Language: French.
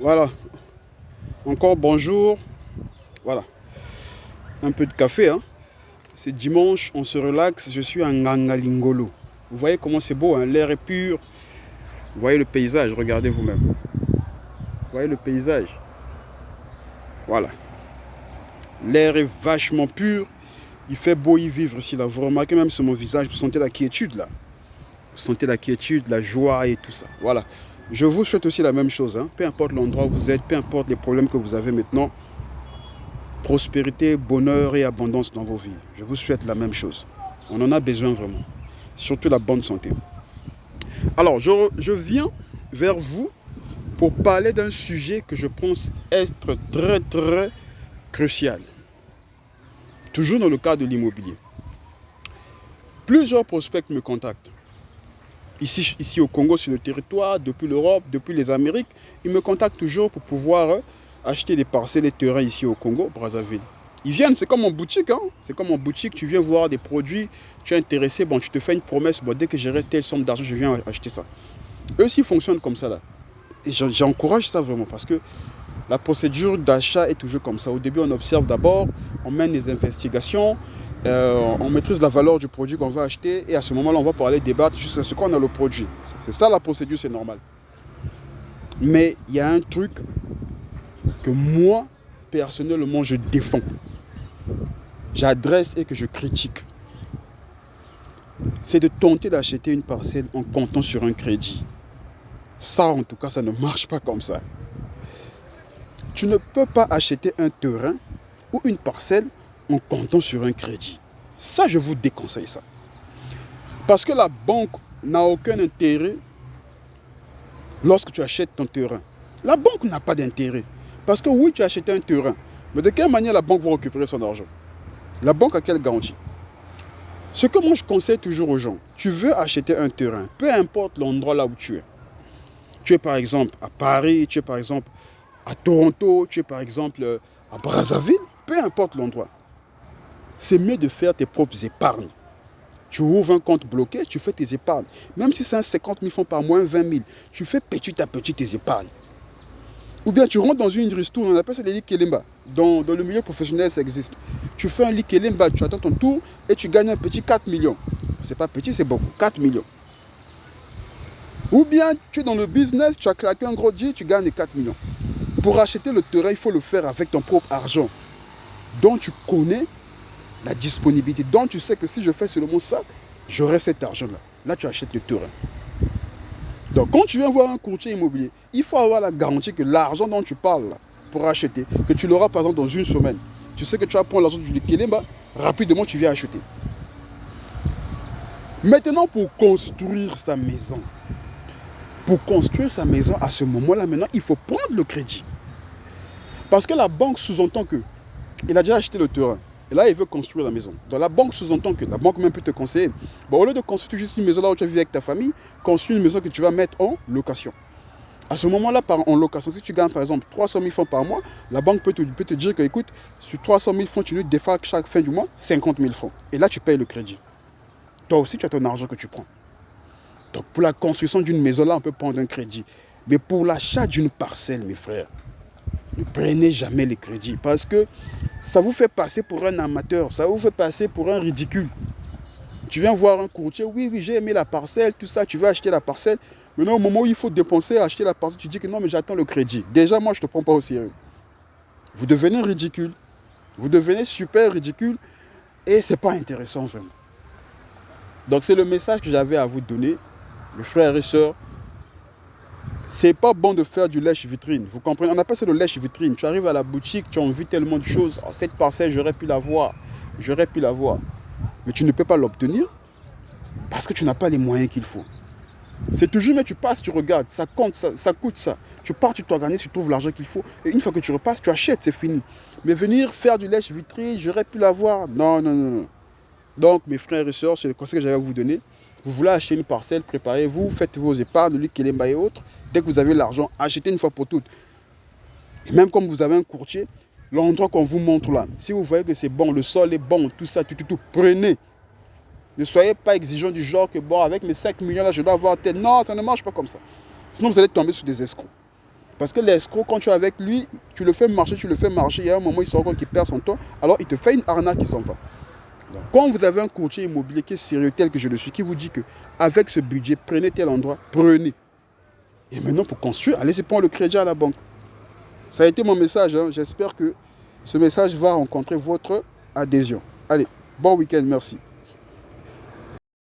Voilà, encore bonjour. Voilà, un peu de café, hein. C'est dimanche, on se relaxe. Je suis à Ngangalingolo. Vous voyez comment c'est beau, hein? L'air est pur. Vous voyez le paysage, regardez vous-même. Vous voyez le paysage. Voilà. L'air est vachement pur. Il fait beau y vivre ici, là. Vous remarquez même sur mon visage, vous sentez la quiétude, là. Vous sentez la quiétude, la joie et tout ça. Voilà. Je vous souhaite aussi la même chose, hein. Peu importe l'endroit où vous êtes, peu importe les problèmes que vous avez maintenant. Prospérité, bonheur et abondance dans vos vies. Je vous souhaite la même chose. On en a besoin vraiment. Surtout la bonne santé. Alors, je viens vers vous pour parler d'un sujet que je pense être très très crucial. Toujours dans le cadre de l'immobilier. Plusieurs prospects me contactent. Ici au Congo, sur le territoire, depuis l'Europe, depuis les Amériques, ils me contactent toujours pour pouvoir acheter des parcelles et terrains ici au Congo, Brazzaville. Ils viennent, c'est comme en boutique, hein. C'est comme en boutique, tu viens voir des produits, tu es intéressé, bon, tu te fais une promesse, bon, dès que j'aurai telle somme d'argent, je viens acheter ça. Eux aussi fonctionnent comme ça là. Et j'encourage ça vraiment parce que la procédure d'achat est toujours comme ça. Au début, on observe d'abord, on mène des investigations, on maîtrise la valeur du produit qu'on va acheter et à ce moment-là, on va pouvoir aller débattre jusqu'à ce qu'on a le produit. C'est ça la procédure, c'est normal. Mais il y a un truc que moi, personnellement, je défends. J'adresse et que je critique. C'est de tenter d'acheter une parcelle en comptant sur un crédit. Ça, en tout cas, ça ne marche pas comme ça. Tu ne peux pas acheter un terrain ou une parcelle en comptant sur un crédit. Ça, je vous déconseille ça. Parce que la banque n'a aucun intérêt lorsque tu achètes ton terrain. La banque n'a pas d'intérêt. Parce que oui, tu as acheté un terrain. Mais de quelle manière la banque va récupérer son argent? La banque a quelle garantie? Ce que moi je conseille toujours aux gens, tu veux acheter un terrain, peu importe l'endroit là où tu es. Tu es par exemple à Paris, tu es par exemple à Toronto, tu es par exemple à Brazzaville, peu importe l'endroit. C'est mieux de faire tes propres épargnes. Tu ouvres un compte bloqué, tu fais tes épargnes. Même si c'est un 50 000 francs par mois, 20 000, tu fais petit à petit tes épargnes. Ou bien tu rentres dans une ristourne, on appelle ça des likelemba. Dans le milieu professionnel, ça existe. Tu fais un likelemba, tu attends ton tour et tu gagnes un petit 4 millions. C'est pas petit, c'est beaucoup, 4 millions. Ou bien tu es dans le business, tu as claqué un gros deal, tu gagnes les 4 millions. Pour acheter le terrain, il faut le faire avec ton propre argent, dont tu connais la disponibilité, dont tu sais que si je fais seulement ça, j'aurai cet argent-là. Là, tu achètes le terrain. Donc, quand tu viens voir un courtier immobilier, il faut avoir la garantie que l'argent dont tu parles là, pour acheter, que tu l'auras par exemple dans une semaine. Tu sais que tu vas prendre l'argent du Kéléba, rapidement tu viens acheter. Maintenant, pour construire sa maison à ce moment-là, maintenant, il faut prendre le crédit. Parce que la banque sous-entend que il a déjà acheté le terrain. Et là, il veut construire la maison. Donc la banque sous-entend que la banque même peut te conseiller. Bon, au lieu de construire juste une maison là où tu as vécu avec ta famille, construis une maison que tu vas mettre en location. À ce moment-là, en location, si tu gagnes par exemple 300 000 francs par mois, la banque peut te dire que, écoute, sur 300 000 francs, tu nous défales chaque fin du mois 50 000 francs. Et là, tu payes le crédit. Toi aussi, tu as ton argent que tu prends. Donc pour la construction d'une maison là, on peut prendre un crédit. Mais pour l'achat d'une parcelle, mes frères, ne prenez jamais les crédits parce que ça vous fait passer pour un amateur, ça vous fait passer pour un ridicule. Tu viens voir un courtier, oui, oui, j'ai aimé la parcelle, tout ça, tu veux acheter la parcelle. Maintenant, au moment où il faut dépenser, acheter la parcelle, tu dis que non, mais j'attends le crédit. Déjà, moi, je ne te prends pas au sérieux. Vous devenez ridicule. Vous devenez super ridicule et ce n'est pas intéressant vraiment. Donc, c'est le message que j'avais à vous donner, mes frères et sœurs. C'est pas bon de faire du lèche-vitrine. Vous comprenez? On appelle ça le lèche-vitrine. Tu arrives à la boutique, tu as envie tellement de choses. Oh, cette parcelle, j'aurais pu l'avoir. J'aurais pu l'avoir. Mais tu ne peux pas l'obtenir parce que tu n'as pas les moyens qu'il faut. C'est toujours, mais tu passes, tu regardes, ça compte, ça coûte ça. Tu pars, tu t'organises, tu trouves l'argent qu'il faut. Et une fois que tu repasses, tu achètes, c'est fini. Mais venir faire du lèche-vitrine, j'aurais pu l'avoir. Non, non, non, non. Donc, mes frères et sœurs, c'est le conseil que j'avais à vous donner. Vous voulez acheter une parcelle, préparez-vous, faites vos épargnes, lui, Kélemba et autres. Dès que vous avez l'argent, achetez une fois pour toutes. Et même comme vous avez un courtier, l'endroit qu'on vous montre là, si vous voyez que c'est bon, le sol est bon, tout ça, tout, prenez. Ne soyez pas exigeant du genre que bon, avec mes 5 millions là, je dois avoir tel. Non, ça ne marche pas comme ça. Sinon, vous allez tomber sur des escrocs. Parce que l'escroc, quand tu es avec lui, tu le fais marcher, il y a un moment, il se rend compte qu'il perd son temps, alors il te fait une arnaque qui s'en va. Donc, quand vous avez un courtier immobilier qui est sérieux tel que je le suis, qui vous dit que avec ce budget, prenez tel endroit, prenez. Et maintenant, pour construire, allez-y prendre le crédit à la banque. Ça a été mon message. Hein. J'espère que ce message va rencontrer votre adhésion. Allez, bon week-end, merci.